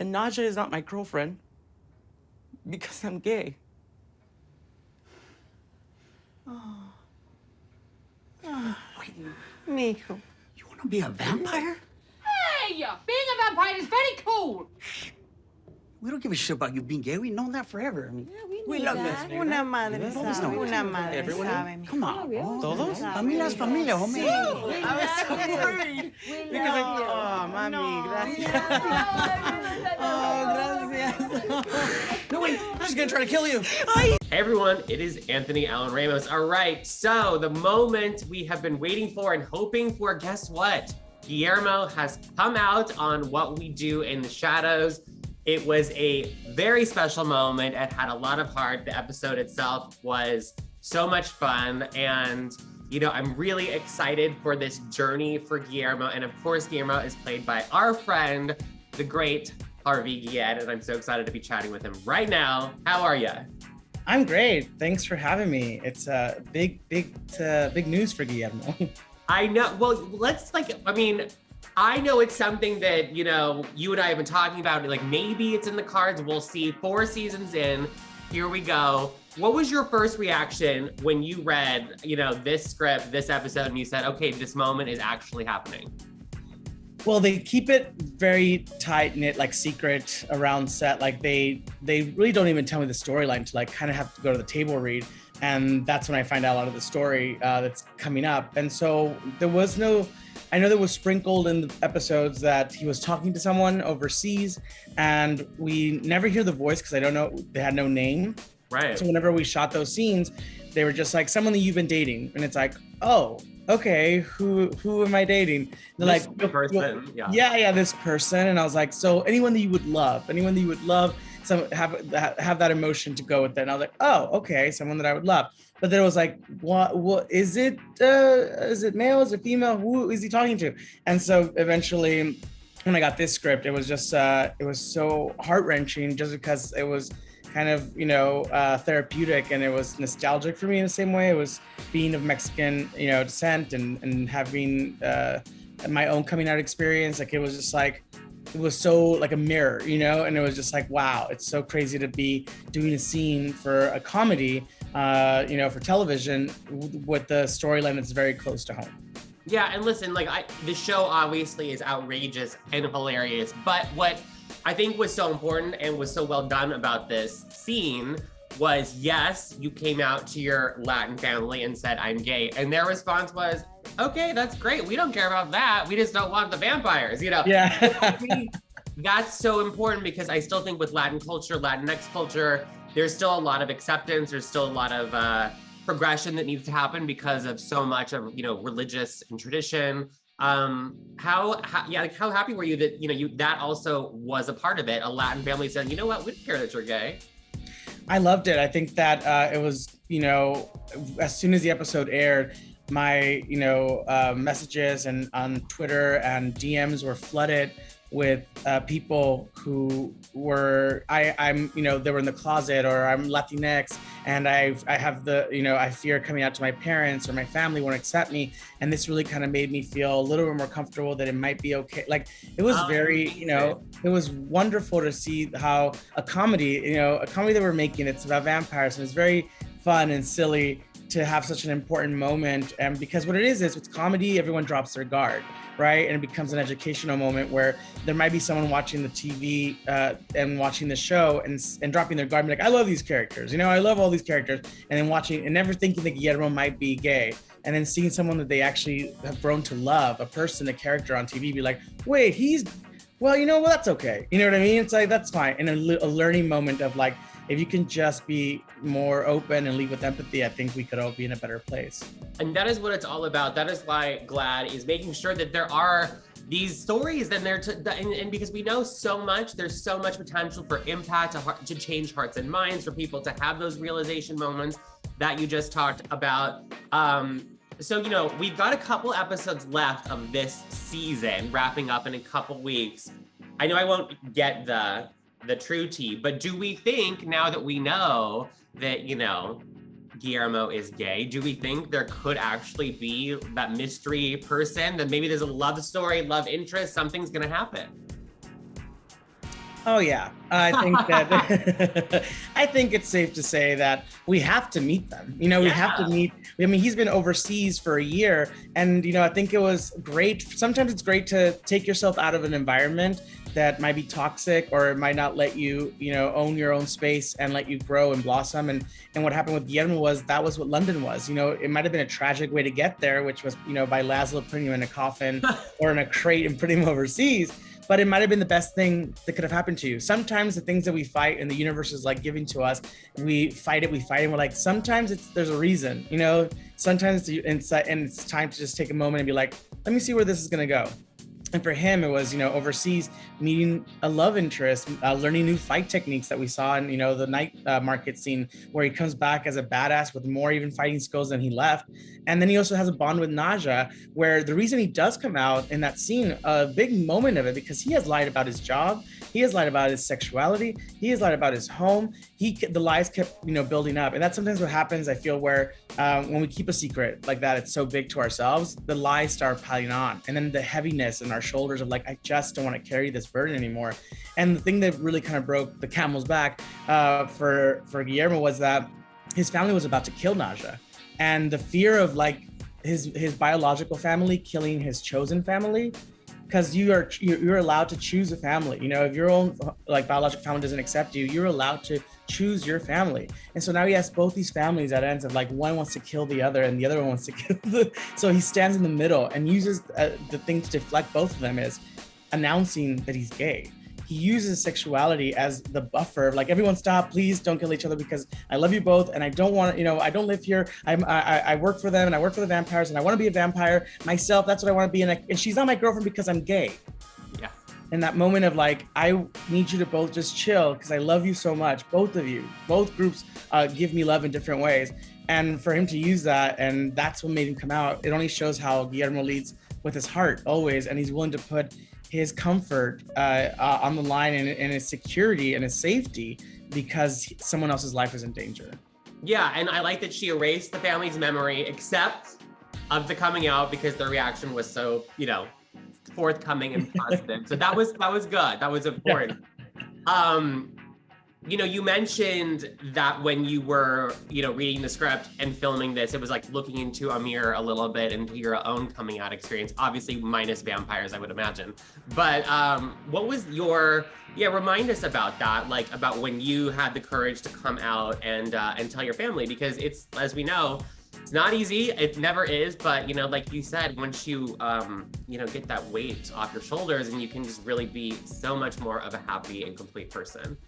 And Naja is not my girlfriend because I'm gay. Wait, Mijo. you want to be a vampire? Hey, being a vampire is very cool. We don't give a shit about you being gay. We've known that forever. I mean, We love this, nigga. Una madre Todos sabe, saben. una madre Everyone sabe. come on. Todos? Familia es familia, homie. I was so worried. Because oh, mami, gracias. Oh, gracias. No, wait, I'm just gonna try to kill you. Hey everyone, it is Anthony Allen Ramos. All right, so the moment we have been waiting for and hoping for, guess what? Guillermo has come out on What We Do in the Shadows. It was a very special moment. It had a lot of heart. The episode itself was so much fun. And, you know, I'm really excited for this journey for Guillermo. And of course, Guillermo is played by our friend, the great Harvey Guillén. And I'm so excited to be chatting with him right now. How are you? I'm great. Thanks for having me. It's big news for Guillermo. I know. Well, I know it's something that, you know, you and I have been talking about. Like, maybe it's in the cards. We'll see. 4 seasons in. Here we go. What was your first reaction when you read, you know, this script, this episode, and you said, okay, this moment is actually happening? Well, they keep it very tight-knit, like secret around set. Like they really don't even tell me the storyline to like kind of have to go to the table read. And that's when I find out a lot of the story that's coming up. And so I know there was sprinkled in the episodes that he was talking to someone overseas, and we never hear the voice because I don't know, they had no name. Right. So whenever we shot those scenes, they were just like, someone that you've been dating. And it's like, oh, okay, who am I dating? They're This like, person, yeah, this person. And I was like, so anyone that you would love, some have that emotion to go with it. And I was like, oh, okay, someone that I would love. But then it was like, what is it? Is it male? Is it female? Who is he talking to? And so eventually, when I got this script, it was just it was so heart-wrenching, just because it was kind of, you know, therapeutic, and it was nostalgic for me in the same way. It was being of Mexican, you know, descent, and having my own coming out experience. Like, it was just like, it was so like a mirror, you know, and it was just like, wow, it's so crazy to be doing a scene for a comedy, you know, for television with the storyline that's very close to home. Yeah, and listen, like the show obviously is outrageous and hilarious, but what I think was so important and was so well done about this scene was, yes, you came out to your Latin family and said, I'm gay. And their response was, okay, that's great. We don't care about that. We just don't want the vampires, you know? Yeah. That's so important, because I still think with Latin culture, Latinx culture, there's still a lot of acceptance. There's still a lot of progression that needs to happen because of so much of, you know, religious and tradition. How happy were you that, you know, that also was a part of it? A Latin family said, you know what, we don't care that you're gay. I loved it. I think that it was, you know, as soon as the episode aired, my, you know, messages and on Twitter and DMs were flooded with people who were, I'm, you know, they were in the closet, or I'm Latinx, and I have the, you know, I fear coming out to my parents, or my family won't accept me. And this really kind of made me feel a little bit more comfortable that it might be okay. Like, it was very, you know, it was wonderful to see how a comedy that we're making, it's about vampires, and it's very fun and silly to have such an important moment. And because what it is with comedy, everyone drops their guard, right? And it becomes an educational moment where there might be someone watching the TV and watching the show and dropping their guard and be like, I love these characters, you know, I love all these characters. And then watching and never thinking that Guillermo might be gay. And then seeing someone that they actually have grown to love, a person, a character on TV, be like, wait, well, you know, well, that's okay. You know what I mean? It's like, that's fine. And a learning moment of like, if you can just be more open and lead with empathy, I think we could all be in a better place. And that is what it's all about. That is why GLAAD is making sure that there are these stories, and because we know so much, there's so much potential for impact, to change hearts and minds, for people to have those realization moments that you just talked about. So, you know, we've got a couple episodes left of this season, wrapping up in a couple weeks. I know I won't get the true tea, but do we think, now that we know that, you know, Guillermo is gay, do we think there could actually be that mystery person, that maybe there's a love story, love interest, something's gonna happen? Oh yeah, I think that I think it's safe to say that we have to meet them. You know, we have to meet. I mean, he's been overseas for a year, and you know, I think it was great. Sometimes it's great to take yourself out of an environment that might be toxic or it might not let you, you know, own your own space and let you grow and blossom. And what happened with Guillermo was that was what London was. You know, it might have been a tragic way to get there, which was, you know, by Laszlo putting him in a coffin or in a crate and putting him overseas. But it might have been the best thing that could have happened to you. Sometimes the things that we fight and the universe is like giving to us, we fight it, and we're like, sometimes there's a reason, you know, sometimes it's time to just take a moment and be like, let me see where this is gonna go. And for him, it was, you know, overseas, meeting a love interest, learning new fight techniques that we saw in, you know, the night market scene, where he comes back as a badass with more even fighting skills than he left. And then he also has a bond with Naja, where the reason he does come out in that scene, a big moment of it, because he has lied about his job, he has lied about his sexuality, he has lied about his home. The lies kept, you know, building up. And that's sometimes what happens, I feel, where when we keep a secret like that, it's so big to ourselves, the lies start piling on. And then the heaviness in our shoulders of like, I just don't want to carry this burden anymore. And the thing that really kind of broke the camel's back for Guillermo was that his family was about to kill Naja. And the fear of like his biological family killing his chosen family, because you're allowed to choose a family. You know, if your own like biological family doesn't accept you, you're allowed to choose your family. And so now he has both these families at ends of like, one wants to kill the other and the other one wants to kill so he stands in the middle and uses the thing to deflect both of them is announcing that he's gay. He uses sexuality as the buffer, like, everyone stop, please don't kill each other because I love you both and I don't want to, you know, I don't live here. I work for them and I work for the vampires and I want to be a vampire myself. That's what I want to be. And she's not my girlfriend because I'm gay. Yeah. In that moment of like, I need you to both just chill because I love you so much. Both of you, both groups give me love in different ways. And for him to use that, and that's what made him come out. It only shows how Guillermo leads with his heart always. And he's willing to put his comfort on the line and his security and his safety because someone else's life is in danger. Yeah, and I like that she erased the family's memory except of the coming out because their reaction was so, you know, forthcoming and positive. So that was good. That was important. Yeah. You know, you mentioned that when you were, you know, reading the script and filming this, it was like looking into a mirror a little bit into your own coming out experience, obviously minus vampires, I would imagine. But what was remind us about that, like about when you had the courage to come out and tell your family, because it's, as we know, it's not easy. It never is. But, you know, like you said, once you, you know, get that weight off your shoulders and you can just really be so much more of a happy and complete person.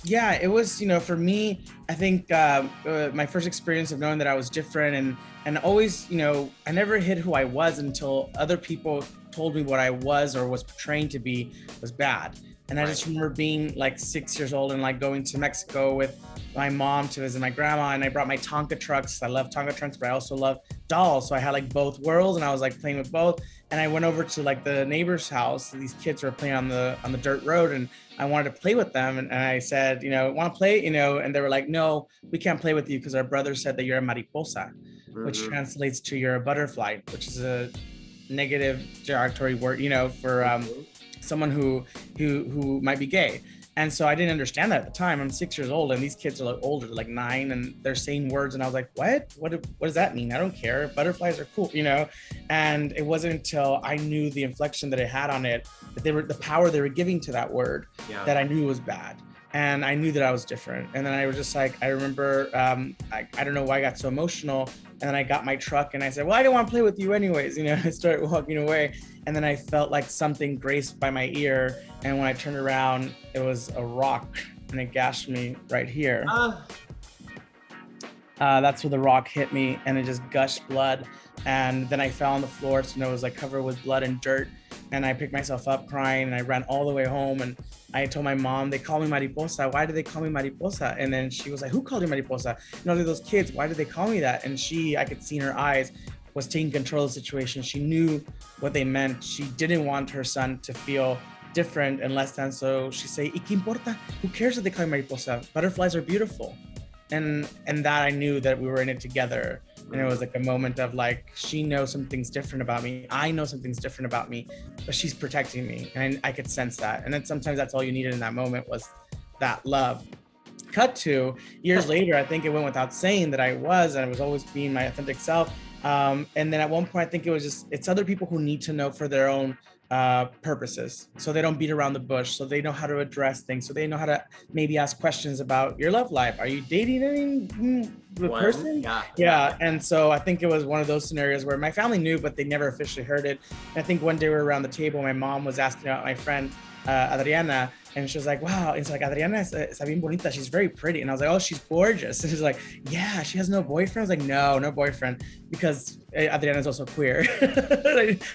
Yeah, it was, you know, for me, I think my first experience of knowing that I was different and always, you know, I never hid who I was until other people told me what I was or was portraying to be was bad. And I just remember being like 6 years old and like going to Mexico with my mom to visit my grandma, and I brought my Tonka trucks. I love Tonka trucks, but I also love dolls. So I had like both worlds and I was like playing with both. And I went over to like the neighbor's house. These kids were playing on the dirt road and I wanted to play with them. And I said, you know, want to play, you know, and they were like, no, we can't play with you because our brother said that you're a mariposa, which translates to you're a butterfly, which is a negative derogatory word, you know, for someone who might be gay. And so I didn't understand that at the time. I'm 6 years old and these kids are like older, like 9, and they're saying words. And I was like, what does that mean? I don't care. Butterflies are cool, you know? And it wasn't until I knew the inflection that it had on it, that the power they were giving to that word, that I knew was bad. And I knew that I was different. And then I was just like, I remember, I don't know why I got so emotional. And then I got my truck and I said, well, I didn't want to play with you anyways. You know, I started walking away and then I felt like something grazed by my ear. And when I turned around, it was a rock and it gashed me right here. That's where the rock hit me and it just gushed blood. And then I fell on the floor. So, you know, it was like covered with blood and dirt. And I picked myself up crying and I ran all the way home. And I told my mom, they call me Mariposa. Why do they call me Mariposa? And then she was like, who called you Mariposa? You know, those kids, why did they call me that? And I could see in her eyes, was taking control of the situation. She knew what they meant. She didn't want her son to feel different and less than. So she said, ¿Y qué importa? Who cares that they call me Mariposa? Butterflies are beautiful. And that I knew that we were in it together. And it was like a moment of like, she knows something's different about me. I know something's different about me, but she's protecting me. And I could sense that. And then sometimes that's all you needed in that moment was that love. Cut to years later, I think it went without saying that I was always being my authentic self. And then at one point, I think it was just, it's other people who need to know for their own purposes. So they don't beat around the bush. So they know how to address things. So they know how to maybe ask questions about your love life. Are you dating any person? Yeah. And so I think it was one of those scenarios where my family knew, but they never officially heard it. And I think one day we were around the table, my mom was asking about my friend, Adriana, and she was like, wow, it's like, Adriana está bien bonita, she's very pretty. And I was like, oh, she's gorgeous. And she's like, yeah, she has no boyfriend. I was like, no boyfriend, because Adriana is also queer.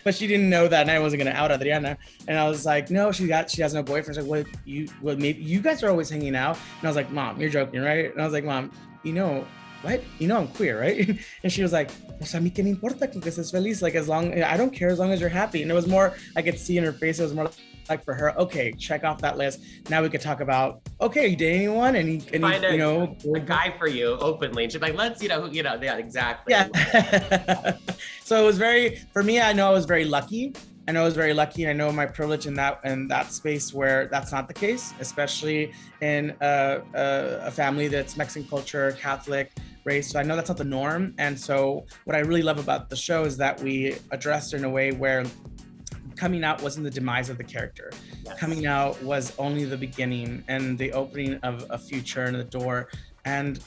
But she didn't know that, and I wasn't gonna out Adriana. And I was like, no, she has no boyfriend. She's like, well, maybe you guys are always hanging out. And I was like, Mom, you're joking, right? And I was like, Mom, what? I'm queer, right? And she was like, pues a mí qué me importa que estés feliz? Like, I don't care as long as you're happy. And it was more, I could see in her face, it was more like for her, okay, check off that list. Now we could talk about, okay, you date anyone? And find a guy for you openly. And she's like, let's, yeah, exactly. Yeah. So it was for me, I know I was very lucky. And I know my privilege in that space where that's not the case, especially in a family that's Mexican culture, Catholic race. So I know that's not the norm. And so what I really love about the show is that we addressed it in a way where coming out wasn't the demise of the character. Yes. Coming out was only the beginning and the opening of a future and the door. And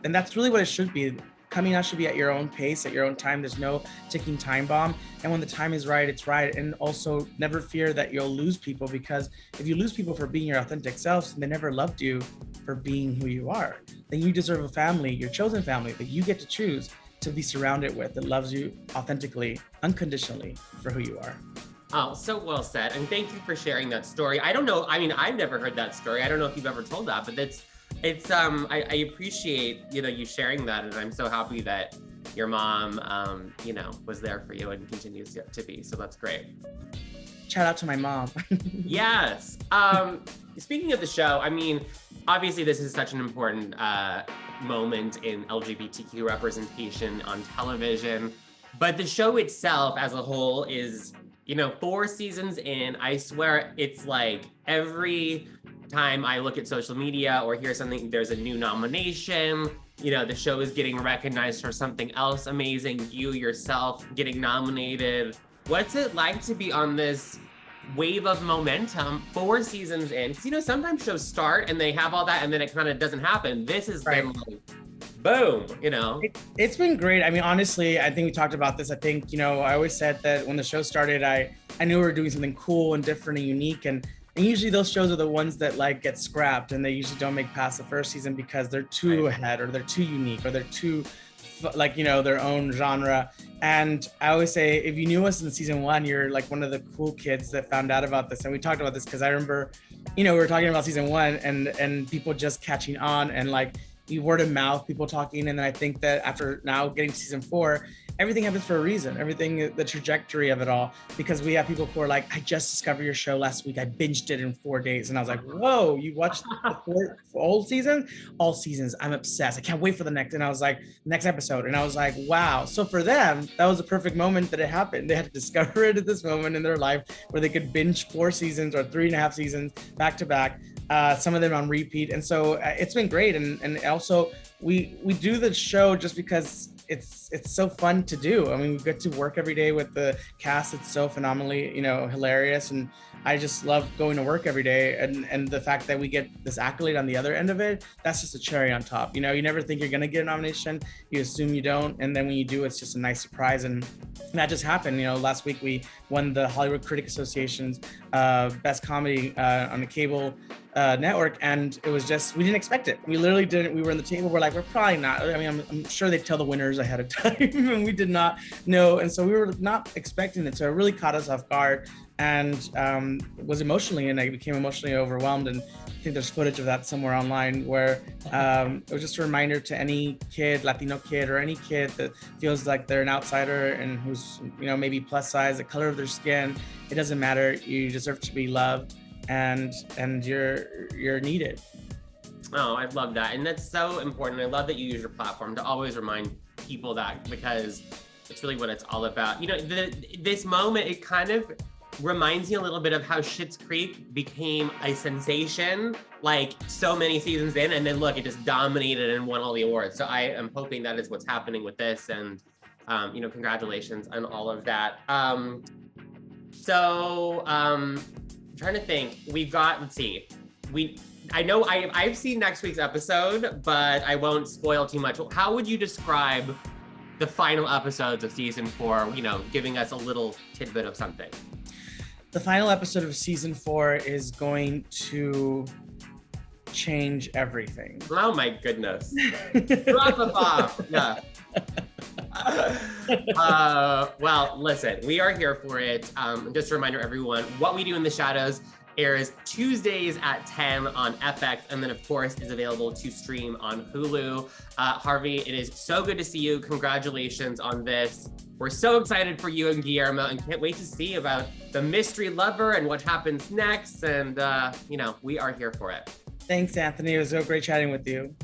that's really what it should be. Coming out should be at your own pace, at your own time. There's no ticking time bomb. And when the time is right, it's right. And also never fear that you'll lose people, because if you lose people for being your authentic selves and they never loved you for being who you are, then you deserve a family, your chosen family that you get to choose to be surrounded with, that loves you authentically, unconditionally for who you are. Oh, so well said. And thank you for sharing that story. I don't know, I've never heard that story. I don't know if you've ever told that, but I appreciate, you sharing that. And I'm so happy that your mom, was there for you and continues to be. So that's great. Shout out to my mom. Yes. Speaking of the show, obviously this is such an important moment in LGBTQ representation on television, but the show itself as a whole is, 4 seasons in. I swear it's like every time I look at social media or hear something, there's a new nomination. The show is getting recognized for something else amazing. You yourself getting nominated. What's it like to be on this wave of momentum 4 seasons in? Because sometimes shows start and they have all that and then it kind of doesn't happen. This has been like, boom, It's been great. Honestly, I think we talked about this. I think, I always said that when the show started, I knew we were doing something cool and different and unique. And usually those shows are the ones that like get scrapped, and they usually don't make past the first season because they're too ahead, or they're too unique, or they're too their own genre. And I always say, if you knew us in season 1, you're like one of the cool kids that found out about this. And we talked about this because I remember, we were talking about season 1 and people just catching on, and like word of mouth, people talking. And then I think that after now getting to season 4, everything happens for a reason. Everything, the trajectory of it all, because we have people who are like, I just discovered your show last week. I binged it in 4 days. And I was like, whoa, you watched the whole season? All seasons. I'm obsessed. I can't wait for the next. And I was like, next episode. And I was like, wow. So for them, that was a perfect moment that it happened. They had to discover it at this moment in their life where they could binge 4 seasons or 3.5 seasons back to back. Some of them on repeat. And so it's been great. And also we do the show just because it's so fun to do. We get to work every day with the cast. It's so phenomenally, hilarious. And I just love going to work every day. And the fact that we get this accolade on the other end of it, that's just a cherry on top. You never think you're going to get a nomination. You assume you don't. And then when you do, it's just a nice surprise. And that just happened. Last week we won the Hollywood Critic Association's Best Comedy on the cable network, and it was just, we didn't expect it. We literally didn't. We were on the table, we're like, we're probably not. I'm sure they tell the winners ahead of time, and we did not know. And so we were not expecting it. So it really caught us off guard, and it was emotionally, and I became emotionally overwhelmed. And I think there's footage of that somewhere online where it was just a reminder to any kid, Latino kid, or any kid that feels like they're an outsider and who's, maybe plus size, the color of their skin, it doesn't matter. You deserve to be loved, and you're needed. Oh, I love that. And that's so important. I love that you use your platform to always remind people that, because it's really what it's all about. You know, this moment, it kind of reminds me a little bit of how Schitt's Creek became a sensation like so many seasons in, and then look, it just dominated and won all the awards. So I am hoping that is what's happening with this, and you know, congratulations on all of that. I'm trying to think. We've got, let's see, I know I've seen next week's episode, but I won't spoil too much. How would you describe the final episodes of season 4, you know, giving us a little tidbit of something? The final episode of season 4 is going to change everything. Oh my goodness. Drop a bomb. Yeah. Well, listen, we are here for it. Just a reminder, everyone, What We Do in the Shadows airs Tuesdays at 10 on FX, and then of course is available to stream on Hulu. Harvey, it is so good to see you. Congratulations on this. We're so excited for you and Guillermo, and can't wait to see about the mystery lover and what happens next. And you know, we are here for it. Thanks, Anthony. It was so great chatting with you.